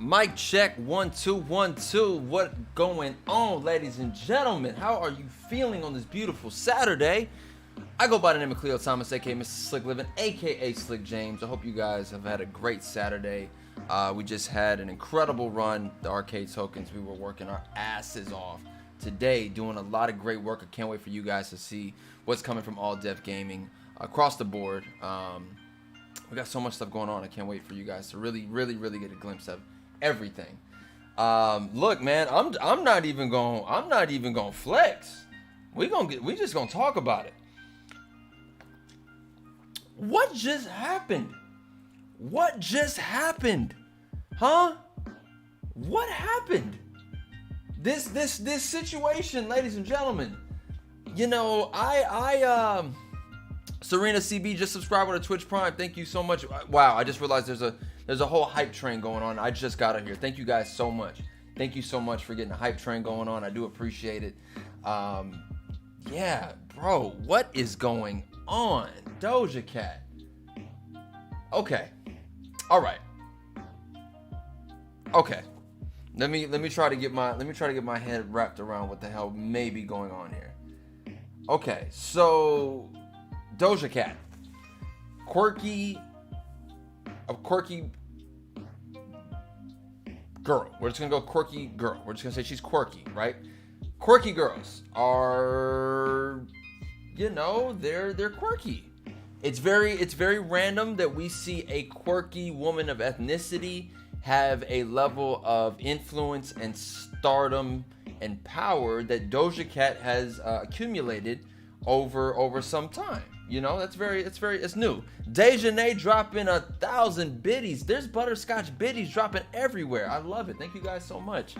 Mic check 1 2 1 2. What going on, ladies and gentlemen? How are you feeling on this beautiful Saturday? I go by the name of Cleo Thomas, aka Mr. Slick Living, aka Slick James. I hope you guys have had a great Saturday. We just had an incredible run. The arcade tokens, we were working our asses off today, doing a lot of great work. I can't wait for you guys to see what's coming from All Def Gaming across the board. We got so much stuff going on. I can't wait for you guys to really get a glimpse of everything. Look, man, I'm not even gonna flex. We just gonna talk about it. What just happened? What just happened? Huh? What happened? This situation, ladies and gentlemen. You know, Serena CB just subscribed with a Twitch Prime. Thank you so much. Wow, I just realized there's a whole hype train going on. I just got it here. Thank you guys so much. Thank you so much for getting a hype train going on. I do appreciate it. Yeah, bro, what is going on? Doja Cat. Okay. All right. Okay. Let me try to get my head wrapped around what the hell may be going on here. Okay, so Doja Cat, a quirky girl. We're just gonna go quirky girl. We're just gonna say she's quirky, right? Quirky girls are, you know, they're quirky. It's very random that we see a quirky woman of ethnicity have a level of influence and stardom and power that Doja Cat has accumulated over some time. You know, it's new. Dejanay dropping 1,000 biddies. There's butterscotch biddies dropping everywhere. I love it. Thank you guys so much.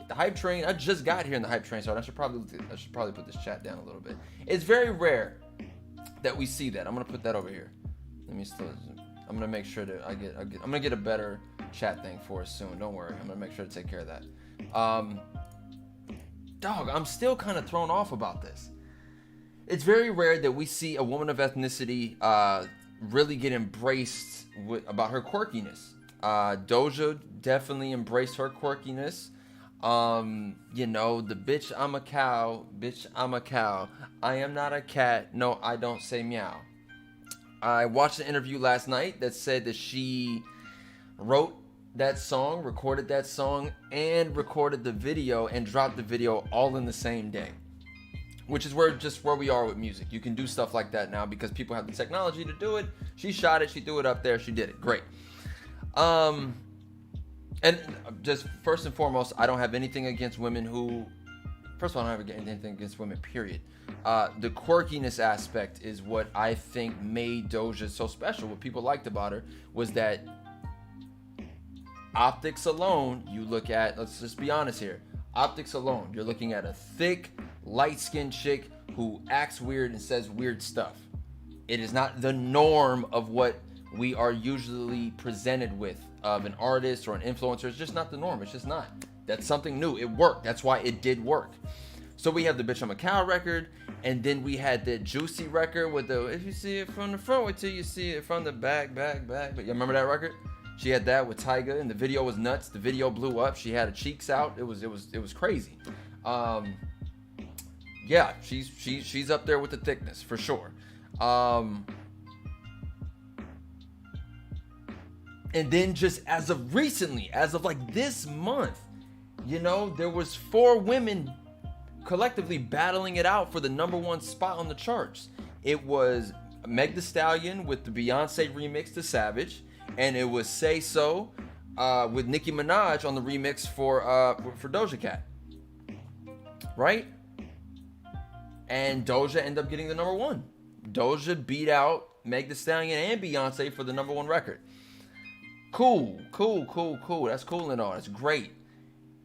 The hype train. I just got here in the hype train, so I should probably put this chat down a little bit. It's very rare that we see that. I'm gonna put that over here. I'm gonna make sure that I'm gonna get a better chat thing for us soon. Don't worry. I'm gonna make sure to take care of that. Dog, I'm still kind of thrown off about this. It's very rare that we see a woman of ethnicity really get embraced about her quirkiness. Doja definitely embraced her quirkiness. You know, the bitch, I'm a cow. Bitch, I'm a cow. I am not a cat. No, I don't say meow. I watched an interview last night that said that she wrote that song, recorded that song, and recorded the video and dropped the video all in the same day. Which is where we are with music. You can do stuff like that now because people have the technology to do it. She shot it, she threw it up there, she did it. Great. And just first and foremost, I don't have anything against women who, first of all, I don't have anything against women, period. The quirkiness aspect is what I think made Doja so special. What people liked about her was that optics alone, you look at, let's just be honest here. Optics alone, you're looking at a thick, light-skinned chick who acts weird and says weird stuff. It is not the norm of what we are usually presented with of an artist or an influencer. It's just not the norm. It's just not. That's something new. It worked. That's why it did work. So we have the Bitch I'm a Cow record, and then we had the Juicy record with the if you see it from the front, wait till you see it from the back. But you remember that record? She had that with Tyga, and the video was nuts. The video blew up. She had her cheeks out. It was crazy. Yeah, she's up there with the thickness for sure. And then just as of recently, as of like this month, you know, there was 4 women collectively battling it out for the #1 spot on the charts. It was Meg Thee Stallion with the Beyonce remix to Savage. And it was Say So with Nicki Minaj on the remix for Doja Cat, right? And Doja ended up getting the #1. Doja beat out Meg Thee Stallion and Beyonce for the #1 record. Cool. That's cool and all. That's great.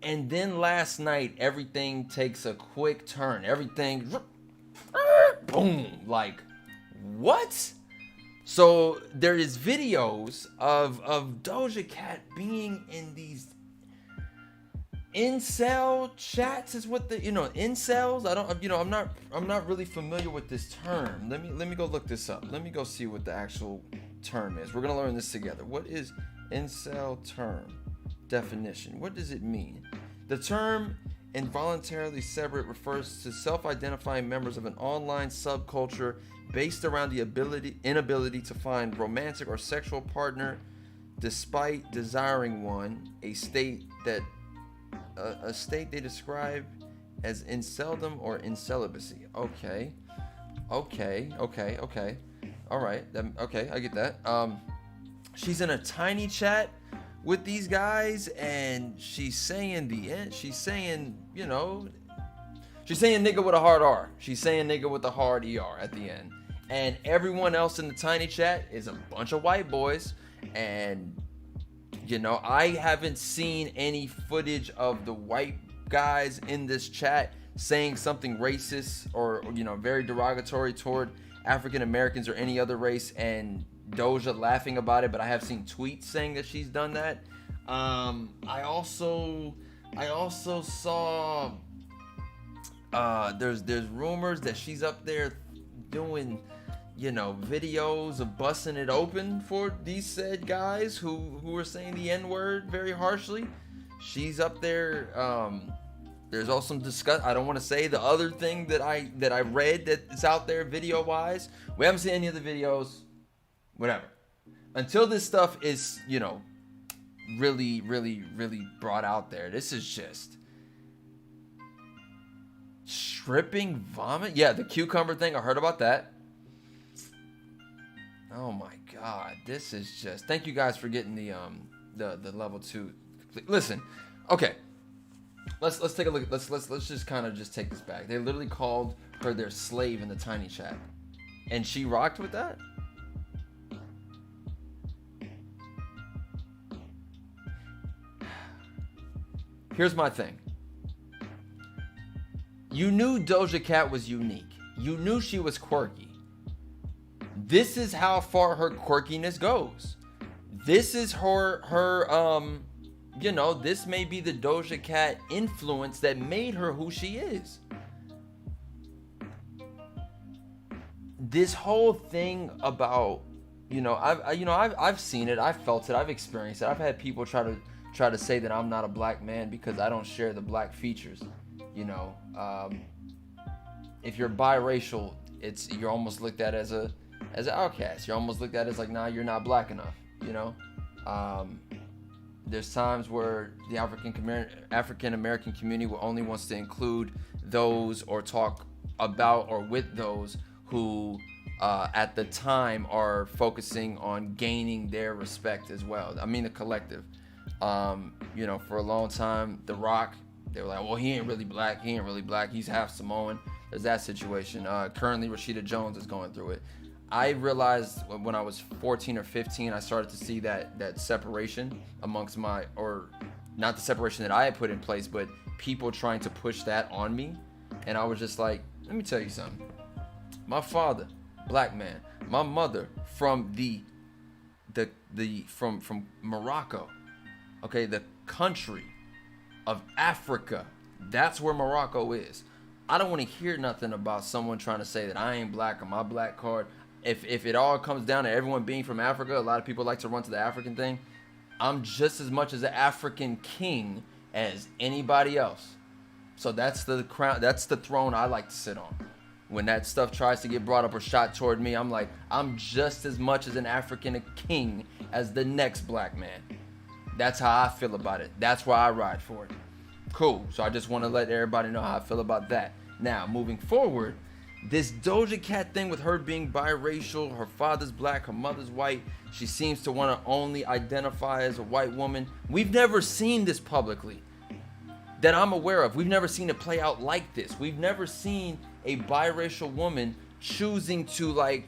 And then last night, everything takes a quick turn. Everything, boom, like, what? So there is videos of Doja Cat being in these incel chats is what the, you know, incels. I don't, you know, I'm not really familiar with this term. Let me go look this up. Let me go see what the actual term is. We're gonna learn this together. What is incel term? definition. What does it mean? The term involuntarily separate refers to self-identifying members of an online subculture based around the inability to find romantic or sexual partner despite desiring one, a state they describe as inceldom or incelibacy. Okay. All right. Okay, I get that. She's in a tiny chat with these guys, and she's saying nigga with a hard R. She's saying nigga with a hard ER at the end. And everyone else in the tiny chat is a bunch of white boys. And, I haven't seen any footage of the white guys in this chat saying something racist or, very derogatory toward African Americans or any other race, and Doja laughing about it, but I have seen tweets saying that she's done that. I also saw there's rumors that she's up there doing videos of busting it open for these said guys who are saying the N-word very harshly. She's up there. There's also some I don't want to say the other thing that I read that's out there video wise. We haven't seen any of the videos. Whatever. Until this stuff is, really, really, really brought out there. This is just stripping vomit. Yeah, the cucumber thing. I heard about that. Oh my God. This is just. Thank you guys for getting the level 2. Listen. Okay. Let's take a look. Let's just kind of just take this back. They literally called her their slave in the tiny chat, and she rocked with that. Here's my thing. You knew Doja Cat was unique. You knew she was quirky. This is how far her quirkiness goes. This is her this may be the Doja Cat influence that made her who she is. This whole thing about, I've seen it, I've felt it, I've experienced it. I've had people try to say that I'm not a black man because I don't share the black features. If you're biracial, you're almost looked at as an outcast. You're almost looked at as like, nah, you're not black enough. There's times where the African American community only wants to include those or talk about or with those who at the time are focusing on gaining their respect as well. I mean the collective. For a long time, The Rock, they were like, well, he ain't really black, he's half Samoan. There's that situation. Currently, Rashida Jones is going through it. I realized when I was 14 or 15, I started to see that separation amongst or not the separation that I had put in place, but people trying to push that on me. And I was just like, let me tell you something. My father, black man. My mother from from Morocco. Okay, the country of Africa. That's where Morocco is. I don't want to hear nothing about someone trying to say that I ain't black on my black card. If it all comes down to everyone being from Africa, a lot of people like to run to the African thing. I'm just as much as an African king as anybody else. So that's the crown, that's the throne I like to sit on. When that stuff tries to get brought up or shot toward me, I'm like, I'm just as much as an African king as the next black man. That's how I feel about it. That's why I ride for it. Cool. So I just want to let everybody know how I feel about that. Now, moving forward, this Doja Cat thing with her being biracial, her father's black, her mother's white, she seems to want to only identify as a white woman. We've never seen this publicly that I'm aware of. We've never seen it play out like this. We've never seen a biracial woman choosing to like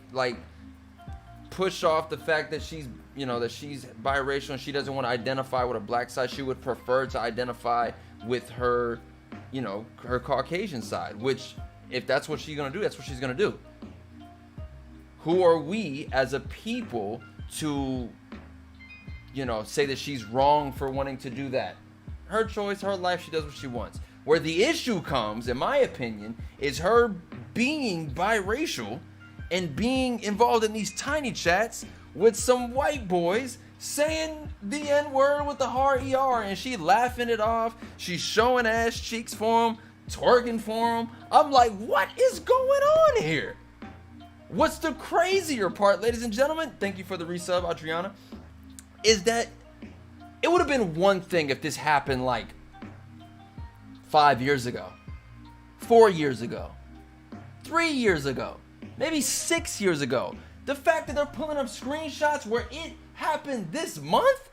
push off the fact that she's biracial and she doesn't want to identify with a black side. She would prefer to identify with her, her Caucasian side, which if that's what she's going to do, that's what she's going to do. Who are we as a people to, say that she's wrong for wanting to do that? Her choice, her life, she does what she wants. Where the issue comes, in my opinion, is her being biracial and being involved in these tiny chats with some white boys saying the N-word with the hard ER, and she laughing it off. She's showing ass cheeks for him, twerking for him. I'm like, what is going on here? What's the crazier part, ladies and gentlemen, thank you for the resub, Adriana, is that it would have been one thing if this happened like 5 years ago, 4 years ago, 3 years ago, maybe 6 years ago. The fact that they're pulling up screenshots where it happened this month,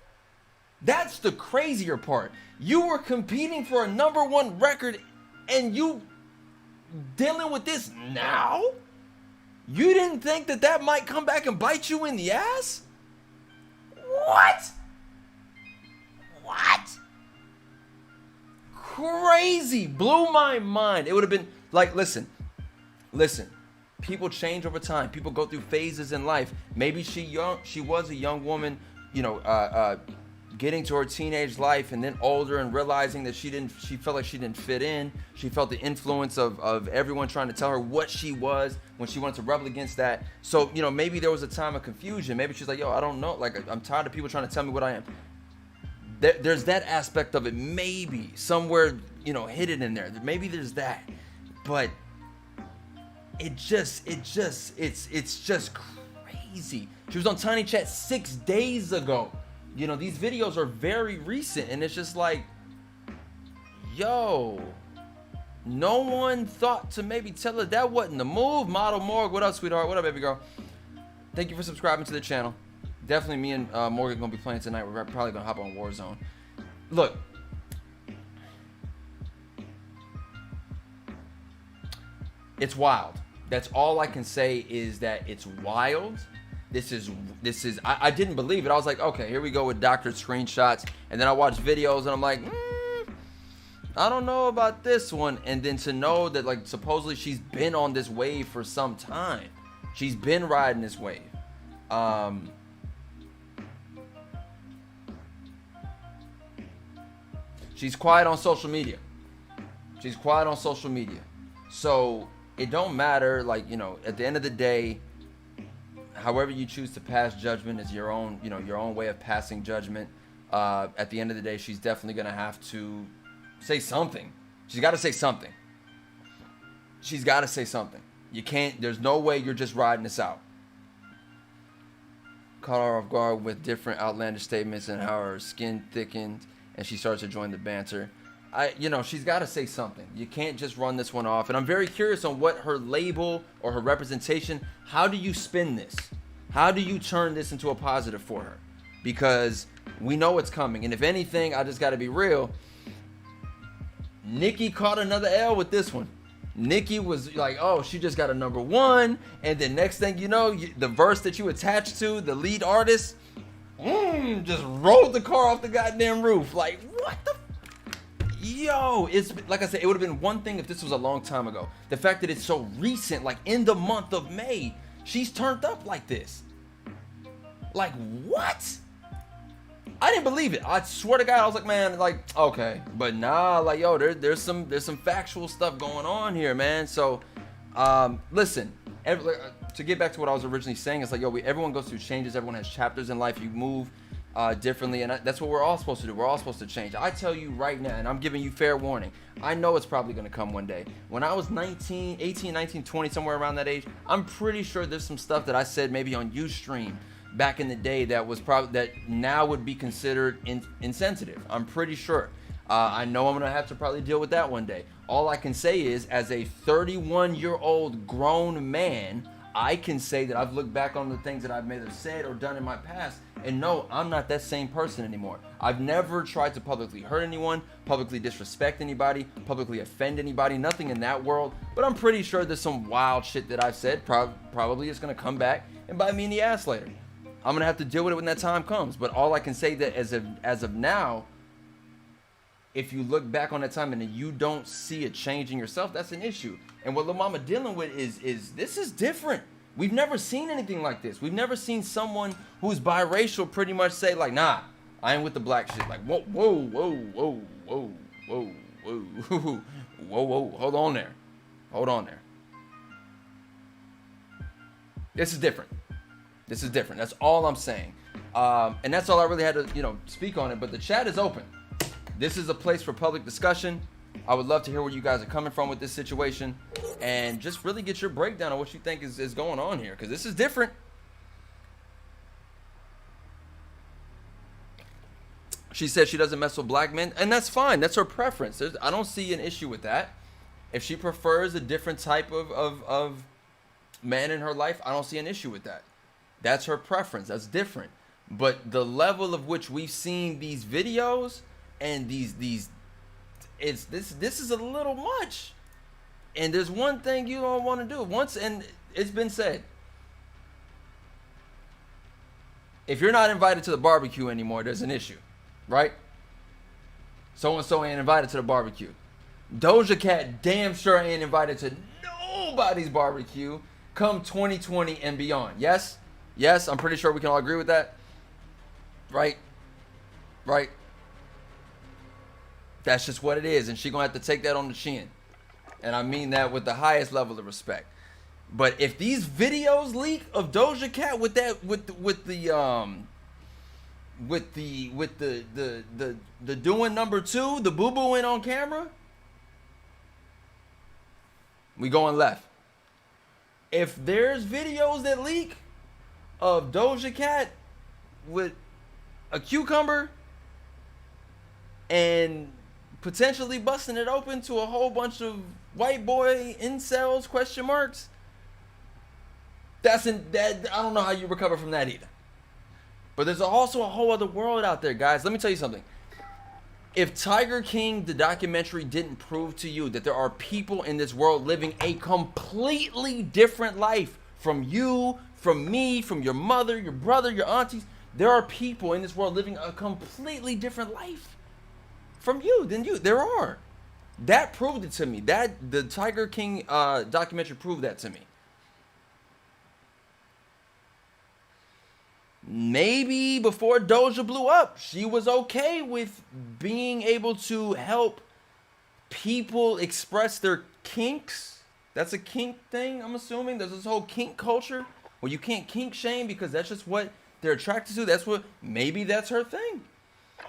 that's the crazier part. You were competing for a #1 record and you dealing with this now? You didn't think that that might come back and bite you in the ass? What? What? Crazy. Blew my mind. It would have been like, listen. People change over time. People go through phases in life. Maybe she was a young woman, getting to her teenage life, and then older and realizing that she felt like she didn't fit in. She felt the influence of everyone trying to tell her what she was when she wanted to rebel against that. So, maybe there was a time of confusion. Maybe she's like, yo, I don't know. Like, I'm tired of people trying to tell me what I am. There's that aspect of it, maybe somewhere, hidden in there. Maybe there's that, but it's just crazy. She was on Tiny Chat 6 days ago. These videos are very recent, and it's just like, yo, no one thought to maybe tell her that wasn't the move. Model Morg, what up, sweetheart? What up, baby girl? Thank you for subscribing to the channel. Definitely me and Morgan gonna be playing tonight. We're probably gonna hop on Warzone. Look, it's wild. That's all I can say is that it's wild. This is I didn't believe it. I was like, okay, here we go with doctored screenshots. And then I watched videos and I'm like, I don't know about this one. And then to know that, like, supposedly she's been on this wave for some time. She's been riding this wave. She's quiet on social media. So it don't matter, like, at the end of the day, however you choose to pass judgment is your own, your own way of passing judgment. At the end of the day, she's definitely going to have to say something. She's got to say something. You can't, there's no way you're just riding this out. Caught her off guard with different outlandish statements and how her skin thickened and she starts to join the banter. She's got to say something. You can't just run this one off. And I'm very curious on what her label or her representation, how do you spin this? How do you turn this into a positive for her? Because we know it's coming. And if anything, I just got to be real. Nicki caught another L with this one. Nicki was like, oh, she just got a #1. And then next thing you know, the verse that you attached to, the lead artist, just rolled the car off the goddamn roof. Like, what the yo, it's like I said, it would have been one thing if this was a long time ago. The fact that it's so recent, like in the month of May, she's turned up like this. Like, what? I didn't believe it. I swear to God, I was like, man, like, okay, but nah, like, yo, there's some factual stuff going on here, man. So, listen, to get back to what I was originally saying, it's like, yo, everyone goes through changes. Everyone has chapters in life. You move differently, and that's what we're all supposed to do. We're all supposed to change. I tell you right now, and I'm giving you fair warning, I know it's probably going to come one day. When I was 18, 19, 20, somewhere around that age, I'm pretty sure there's some stuff that I said maybe on Ustream back in the day that was probably, that now would be considered insensitive. I'm pretty sure. I know I'm going to have to probably deal with that one day. All I can say is, as a 31-year-old grown man, I can say that I've looked back on the things that I've may have said or done in my past, and no, I'm not that same person anymore. I've never tried to publicly hurt anyone, publicly disrespect anybody, publicly offend anybody, nothing in that world, but I'm pretty sure there's some wild shit that I've said probably is going to come back and bite me in the ass later. I'm going to have to deal with it when that time comes, but all I can say that as of now, if you look back on that time and you don't see a change in yourself, that's an issue. And what Lil Mama dealing with is this is different. We've never seen anything like this. We've never seen someone who's biracial pretty much say, like, nah, I ain't with the black shit. Like, whoa, whoa, whoa, whoa, whoa, whoa, whoa, whoa, whoa, whoa, hold on there. Hold on there. This is different. This is different. That's all I'm saying. And that's all I really had to, speak on it. But the chat is open. This is a place for public discussion. I would love to hear where you guys are coming from with this situation, and just really get your breakdown on what you think is going on here, because this is different. She said she doesn't mess with black men, and that's fine. That's her preference. I don't see an issue with that. If she prefers a different type of man in her life, I don't see an issue with that. That's her preference. That's different. But the level of which we've seen these videos and this is a little much. And there's one thing you don't want to do. Once, and it's been said, if you're not invited to the barbecue anymore, there's an issue, right? So-and-so ain't invited to the barbecue. Doja Cat damn sure ain't invited to nobody's barbecue come 2020 and beyond. Yes? Yes, I'm pretty sure we can all agree with that. Right? Right? That's just what it is, and she gonna have to take that on the chin. And I mean that with the highest level of respect. But if these videos leak of Doja Cat with the doing number 2, the boo-booing on camera, we going left. If there's videos that leak of Doja Cat with a cucumber and potentially busting it open to a whole bunch of white boy incels, question marks, I don't know how you recover from that either. But there's also a whole other world out there, guys. Let me tell you something. If Tiger King, the documentary, didn't prove to you that there are people in this world living a completely different life from you, from me, from your mother, your brother, your aunties, there are people in this world living a completely different life from you than you. There are. That proved it to me. The Tiger King documentary proved that to me. Maybe before Doja blew up, she was okay with being able to help people express their kinks. That's a kink thing, I'm assuming. There's this whole kink culture where you can't kink shame because that's just what they're attracted to. Maybe that's her thing.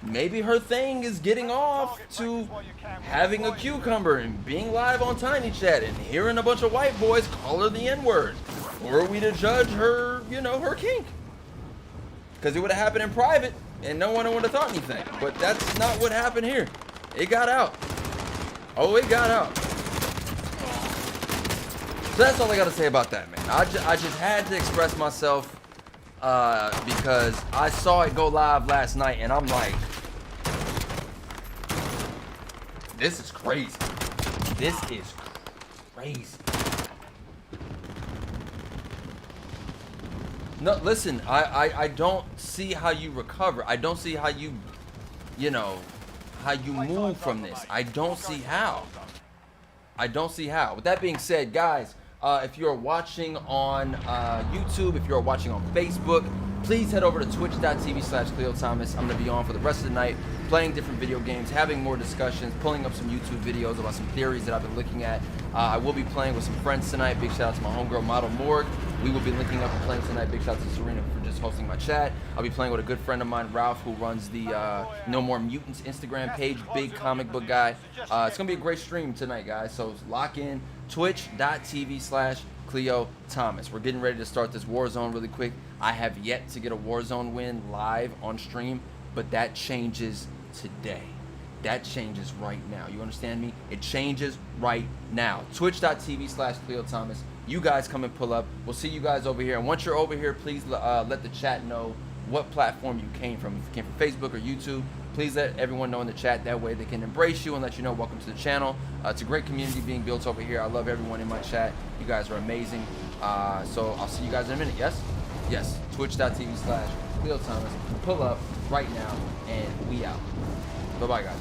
Maybe her thing is getting off to having a cucumber and being live on Tiny Chat and hearing a bunch of white boys call her the N-word. Or are we to judge her, her kink? Because it would have happened in private and no one would have thought anything. But that's not what happened here. It got out. Oh, it got out. So that's all I got to say about that, man. I just had to express myself because I saw it go live last night and I'm like, this is crazy. This is crazy. No, listen, I don't see how you recover. I don't see how you move from this. I don't see how. I don't see how. With that being said, guys, if you're watching on YouTube, if you're watching on Facebook, please head over to twitch.tv/Cleo Thomas. I'm going to be on for the rest of the night, playing different video games, having more discussions, pulling up some YouTube videos about some theories that I've been looking at. I will be playing with some friends tonight. Big shout out to my homegirl, Model Morg. We will be linking up and playing tonight. Big shout out to Serena for just hosting my chat. I'll be playing with a good friend of mine, Ralph, who runs the No More Mutants Instagram page. Big comic book guy. It's going to be a great stream tonight, guys. So lock in. Twitch.tv/Cleo Thomas. We're getting ready to start this Warzone really quick. I have yet to get a Warzone win live on stream, but that changes today. That changes right now. You understand me? It changes right now. Twitch.tv/Cleo Thomas. You guys come and pull up. We'll see you guys over here. And once you're over here, please let the chat know what platform you came from. If you came from Facebook or YouTube, please let everyone know in the chat. That way they can embrace you and let you know welcome to the channel. It's a great community being built over here. I love everyone in my chat. You guys are amazing. So I'll see you guys in a minute. Yes? Yes. Twitch.tv/Cleo Thomas. Pull up right now, and we out. Bye-bye, guys.